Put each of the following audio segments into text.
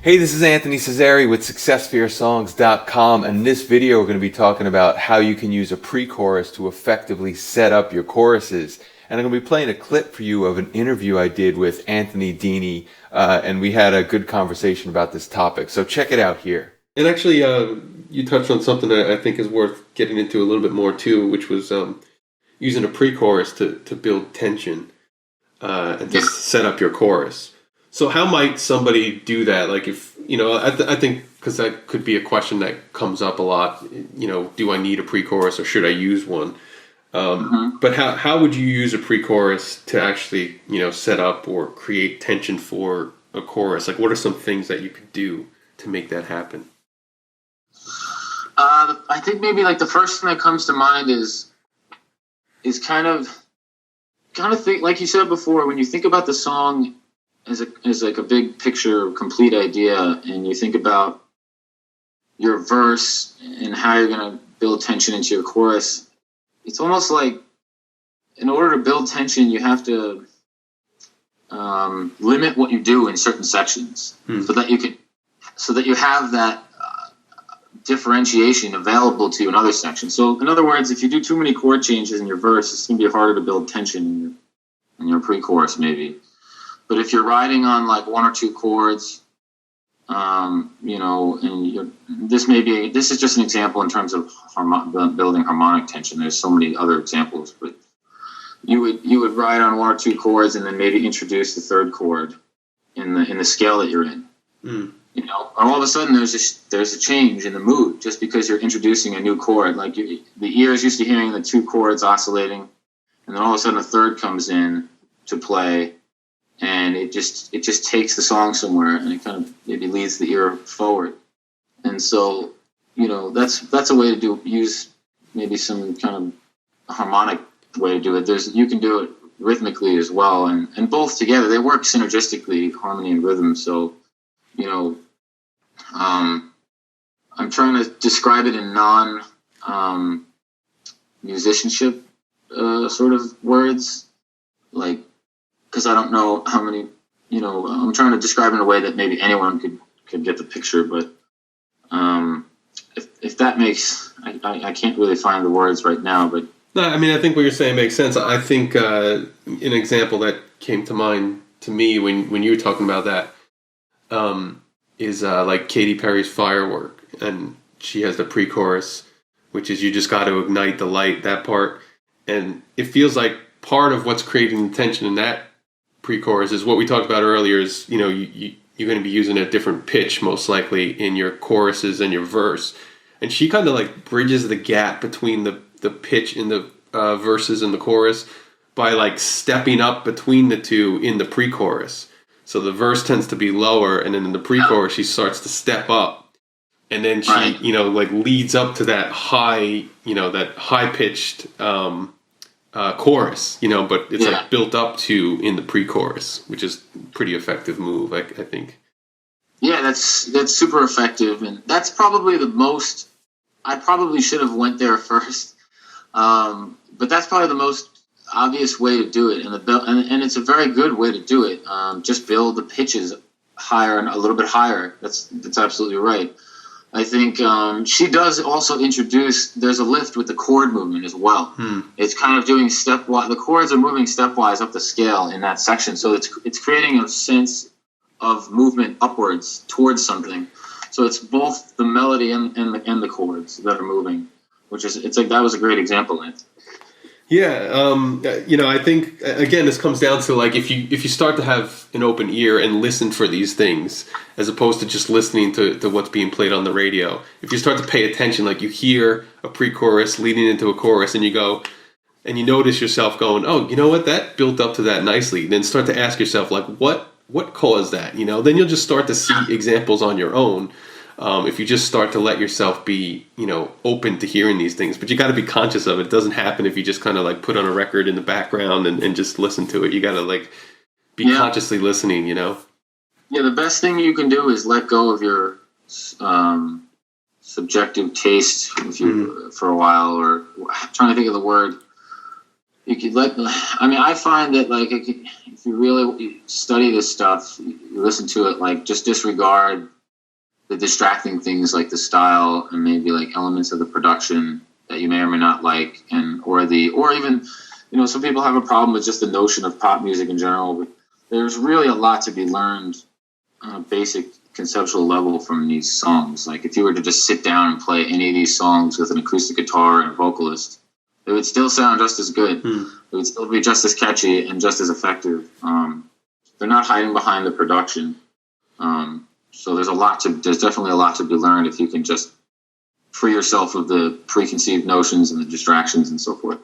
Hey, this is Anthony Cesari with SuccessFearSongs.com, and in this video we're going to be talking about how you can use a pre-chorus to effectively set up your choruses. And I'm going to be playing a clip for you of an interview I did with Anthony Dini, and we had a good conversation about this topic. So check it out here. And actually, you touched on something that I think is worth getting into a little bit more too, which was using a pre-chorus to build tension and to set up your chorus. So how might somebody do that? Like if, I think, because that could be a question that comes up a lot, do I need a pre-chorus or should I use one? But how would you use a pre-chorus to actually, set up or create tension for a chorus? Like what are some things that you could do to make that happen? I think maybe like the first thing that comes to mind is kind of think, like you said before, when you think about the song as like a big picture, complete idea, and you think about your verse and how you're going to build tension into your chorus, it's almost like in order to build tension, you have to limit what you do in certain sections so that you have that differentiation available to you in other sections. So in other words, if you do too many chord changes in your verse, it's going to be harder to build tension in your pre-chorus maybe. But if you're riding on like one or two chords, and this is just an example in terms of building harmonic tension. There's so many other examples, but you would ride on one or two chords and then maybe introduce the third chord in the scale that you're in. And all of a sudden there's a change in the mood just because you're introducing a new chord. Like the ear is used to hearing the two chords oscillating, and then all of a sudden a third comes in to play. And it just takes the song somewhere, and it kind of maybe leads the ear forward. And so, that's a way to use maybe some kind of harmonic way to do it. You can do it rhythmically as well, and both together they work synergistically, harmony and rhythm. So, I'm trying to describe it in musicianship sort of words, like. Because I don't know how many, I'm trying to describe it in a way that maybe anyone could get the picture, but if that makes, I can't really find the words right now, but. No, I mean, I think what you're saying makes sense. I think an example that came to mind to me when you were talking about that is like Katy Perry's Firework, and she has the pre-chorus, which is you just got to ignite the light, that part, and it feels like part of what's creating the tension in that pre-chorus is what we talked about earlier is, you're going to be using a different pitch most likely in your choruses and your verse. And she kind of like bridges the gap between the pitch in the verses and the chorus by like stepping up between the two in the pre-chorus. So the verse tends to be lower, and then in the pre-chorus she starts to step up. And then she, like leads up to that high, that high-pitched chorus, but it's like built up to in the pre-chorus, which is pretty effective move, I think. Yeah, that's super effective, and that's probably the most. I probably should have went there first, but that's probably the most obvious way to do it, and it's a very good way to do it. Just build the pitches higher and a little bit higher. That's absolutely right. I think she does also introduce, there's a lift with the chord movement as well. It's kind of doing stepwise. The chords are moving stepwise up the scale in that section. So it's creating a sense of movement upwards towards something. So it's both the melody and the chords that are moving, it's like that was a great example. Yeah, I think again this comes down to like if you start to have an open ear and listen for these things as opposed to just listening to what's being played on the radio. If you start to pay attention, like you hear a pre-chorus leading into a chorus, and you go and you notice yourself going, oh, you know what, that built up to that nicely. Then start to ask yourself like what caused that? Then you'll just start to see examples on your own. If you just start to let yourself be, open to hearing these things. But you got to be conscious of it. It doesn't happen if you just kind of like put on a record in the background and just listen to it. You got to like be consciously listening, Yeah, the best thing you can do is let go of your subjective taste for a while, or I'm trying to think of the word. You could I find that if you really study this stuff, you listen to it, like just disregard the distracting things like the style and maybe like elements of the production that you may or may not like, or even, some people have a problem with just the notion of pop music in general. But there's really a lot to be learned on a basic conceptual level from these songs. Like if you were to just sit down and play any of these songs with an acoustic guitar and a vocalist, it would still sound just as good. It would still be just as catchy and just as effective. They're not hiding behind the production. So there's definitely a lot to be learned if you can just free yourself of the preconceived notions and the distractions and so forth.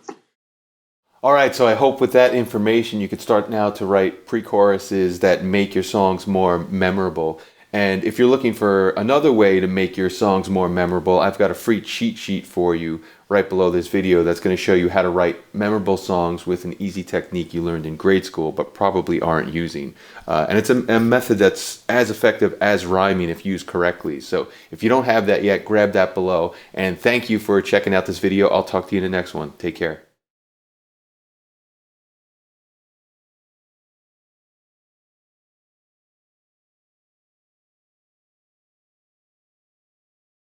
All right, so I hope with that information you could start now to write pre-choruses that make your songs more memorable. And if you're looking for another way to make your songs more memorable, I've got a free cheat sheet for you right below this video that's going to show you how to write memorable songs with an easy technique you learned in grade school but probably aren't using. And it's a method that's as effective as rhyming if used correctly. So if you don't have that yet, grab that below. And thank you for checking out this video. I'll talk to you in the next one. Take care.